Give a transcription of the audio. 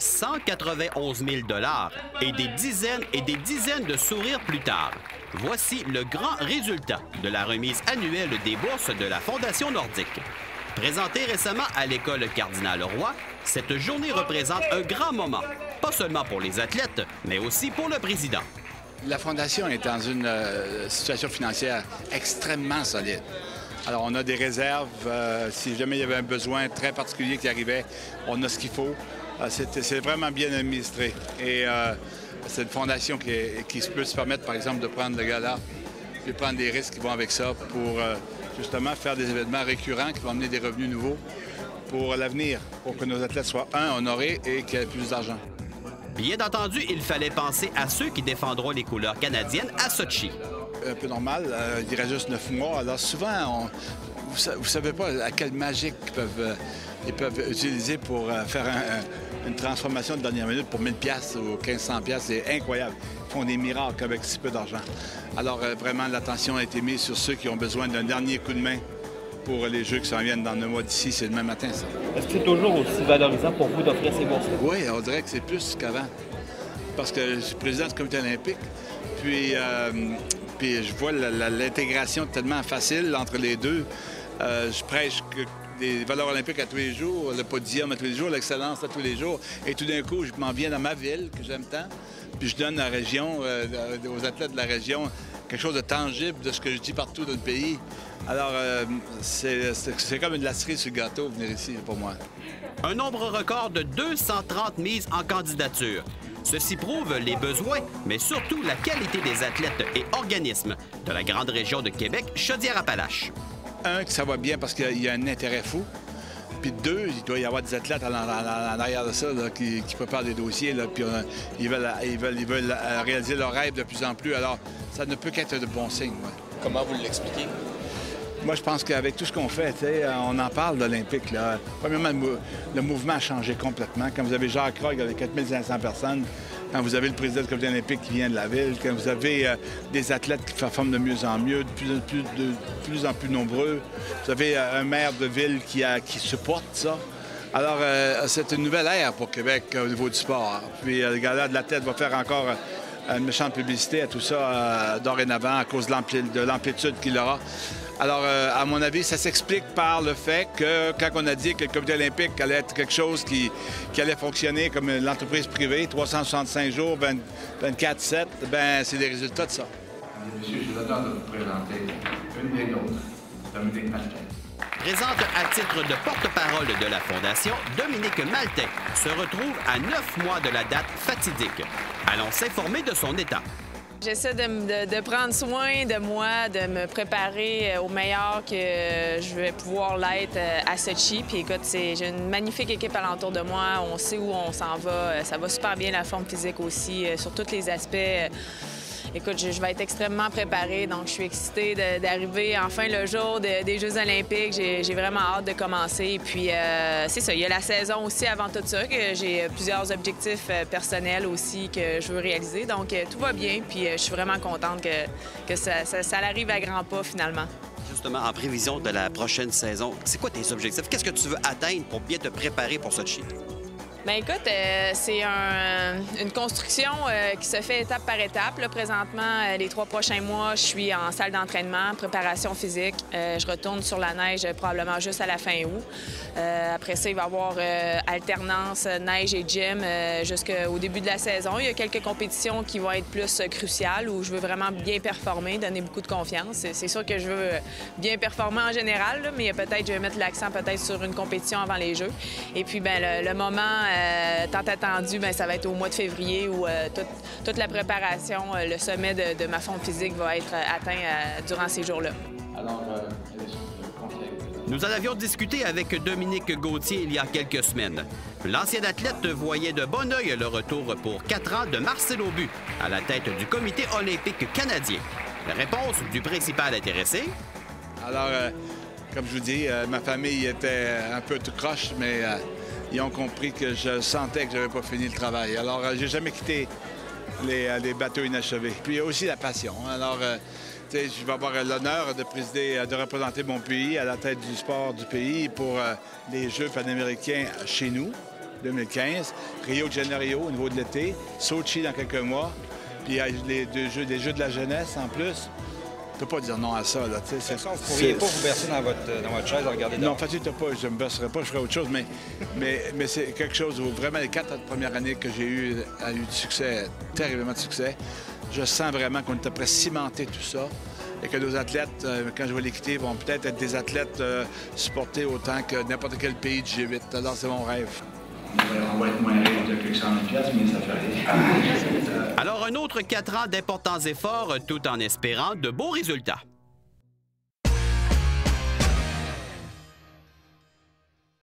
191 000 et des dizaines de sourires plus tard. Voici le grand résultat de la remise annuelle des bourses de la Fondation nordique. Présentée récemment à l'école Cardinal-Leroy, cette journée représente un grand moment, pas seulement pour les athlètes, mais aussi pour le président. La Fondation est dans une situation financière extrêmement solide. Alors, on a des réserves. Si jamais il y avait un besoin très particulier qui arrivait, on a ce qu'il faut. C'est vraiment bien administré. Et c'est une fondation qui peut se permettre, par exemple, de prendre le gala, de prendre des risques qui vont avec ça pour justement faire des événements récurrents qui vont amener des revenus nouveaux pour l'avenir, pour que nos athlètes soient, honorés et qu'il y ait plus d'argent. Bien entendu, il fallait penser à ceux qui défendront les couleurs canadiennes à Sotchi. Un peu normal, il reste juste 9 mois. Alors souvent, vous ne savez pas à quelle magie ils peuvent utiliser pour faire une transformation de dernière minute pour 1000 $ ou 1500 $. C'est incroyable. Ils font des miracles avec si peu d'argent. Alors vraiment, l'attention a été mise sur ceux qui ont besoin d'un dernier coup de main pour les Jeux qui s'en viennent dans 9 mois d'ici. C'est demain matin, ça. Est-ce que c'est toujours aussi valorisant pour vous d'offrir ces bourses? Oui, on dirait que c'est plus qu'avant. Parce que je suis président du comité olympique. Puis je vois l'intégration tellement facile entre les deux. Je prêche des valeurs olympiques à tous les jours, le podium à tous les jours, l'excellence à tous les jours. Et tout d'un coup, je m'en viens dans ma ville, que j'aime tant, puis je donne à la région, aux athlètes de la région, quelque chose de tangible de ce que je dis partout dans le pays. Alors, c'est comme une lacerie sur le gâteau, venir ici, pour moi. Un nombre record de 230 mises en candidature. Ceci prouve les besoins, mais surtout la qualité des athlètes et organismes de la grande région de Québec, Chaudière-Appalaches. Un, que ça va bien parce qu'il y a un intérêt fou. Puis deux, il doit y avoir des athlètes en arrière de ça là, qui préparent des dossiers. Là, puis ils veulent réaliser leurs rêves de plus en plus. Alors, ça ne peut qu'être de bons signes. Ouais. Comment vous l'expliquez? Moi, je pense qu'avec tout ce qu'on fait, on en parle d'Olympique. Premièrement, le mouvement a changé complètement. Quand vous avez Jacques Krog avec 4500 personnes, quand vous avez le président du comité olympique qui vient de la ville, quand vous avez des athlètes qui performent de mieux en mieux, de plus en plus nombreux, vous avez un maire de ville qui supporte ça. Alors, c'est une nouvelle ère pour Québec au niveau du sport. Puis, le gala de la tête va faire encore une méchante publicité à tout ça dorénavant à cause de l'amplitude qu'il aura. Alors, à mon avis, ça s'explique par le fait que quand on a dit que le comité olympique allait être quelque chose qui allait fonctionner comme l'entreprise privée, 365 jours, 24/7, bien, c'est des résultats de ça. Messieurs, je vous attends de vous présenter une des nôtres, Dominique Maltais. Présente à titre de porte-parole de la Fondation, Dominique Maltais se retrouve à 9 mois de la date fatidique. Allons s'informer de son état. J'essaie de prendre soin de moi, de me préparer au meilleur que je vais pouvoir l'être à Sotchi. Puis écoute, j'ai une magnifique équipe alentour de moi. On sait où on s'en va. Ça va super bien, la forme physique aussi, sur tous les aspects. Écoute, je vais être extrêmement préparée, donc je suis excitée d'arriver enfin le jour des Jeux olympiques. J'ai vraiment hâte de commencer. Et puis, c'est ça, il y a la saison aussi avant tout ça, que j'ai plusieurs objectifs personnels aussi que je veux réaliser. Donc, tout va bien, puis je suis vraiment contente que ça arrive à grands pas finalement. Justement, en prévision de la prochaine saison, c'est quoi tes objectifs? Qu'est-ce que tu veux atteindre pour bien te préparer pour Sotchi? Bien, écoute, c'est une construction qui se fait étape par étape. Là, présentement, les 3 prochains mois, je suis en salle d'entraînement, préparation physique. Je retourne sur la neige probablement juste à la fin août. Après ça, il va y avoir alternance neige et gym jusqu'au début de la saison. Il y a quelques compétitions qui vont être plus cruciales où je veux vraiment bien performer, donner beaucoup de confiance. C'est sûr que je veux bien performer en général, là, mais peut-être je vais mettre l'accent peut-être sur une compétition avant les Jeux. Et puis, bien, le moment tant attendu, bien, ça va être au mois de février où toute la préparation, le sommet de ma forme physique va être atteint durant ces jours-là. Alors, Nous en avions discuté avec Dominique Gauthier il y a quelques semaines. L'ancien athlète voyait de bon œil le retour pour 4 ans de Marcel Aubu à la tête du comité olympique canadien. La réponse du principal intéressé? Alors, comme je vous dis, ma famille était un peu tout croche, mais ils ont compris que je sentais que je n'avais pas fini le travail. Alors, j'ai jamais quitté les bateaux inachevés. Puis, il y a aussi la passion. Alors, je vais avoir l'honneur de représenter mon pays à la tête du sport du pays pour les Jeux panaméricains chez nous. 2015, Rio de Janeiro au niveau de l'été, Sochi dans quelques mois, puis les Jeux de la jeunesse en plus. Tu peux pas dire non à ça, là, tu sais. Vous ne pourriez pas vous bercer dans votre chaise à regarder dehors? Non, fatigue-toi pas, je me bercerai pas, je ferai autre chose, mais c'est quelque chose où vraiment les 4 premières années que j'ai eu du succès, terriblement de succès. Je sens vraiment qu'on est après cimenter tout ça et que nos athlètes, quand je vais les quitter, vont peut-être être des athlètes supportés autant que n'importe quel pays du G8. Alors, c'est mon rêve. On va être moins riche de quelques 100 000 $, mais ça fait rien. Alors, un autre 4 ans d'importants efforts tout en espérant de beaux résultats.